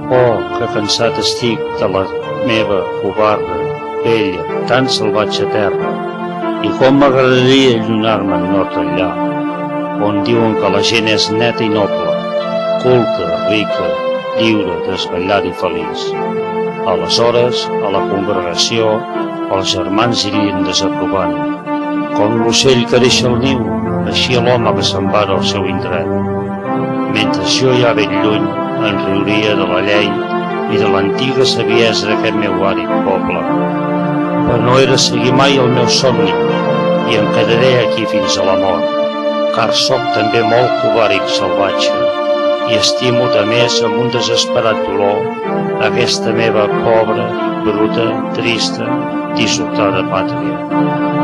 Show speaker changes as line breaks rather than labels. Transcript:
Oh, que cansat estic de la meva covarda, vella, tan salvatge terra, i com m'agradaria allunyar-me'n nord enllà, on diuen que la gent és neta i noble, culta, rica, lliure, desvetllada i feliç. Aleshores, a la congregació, els germans irien desaprovant. Com l'ocell que deixa el niu, així l'home que se'n va al seu indret. Mentre jo ja ben lluny en riuria de la llei i de l'antiga saviesa d'aquest meu àrid poble. Però no era seguir mai el meu somni i em quedaré aquí fins a la mort, car sóc també molt covard i salvatge i estimo de més amb un desesperat dolor aquesta meva pobra, bruta, trista, dissortada pàtria.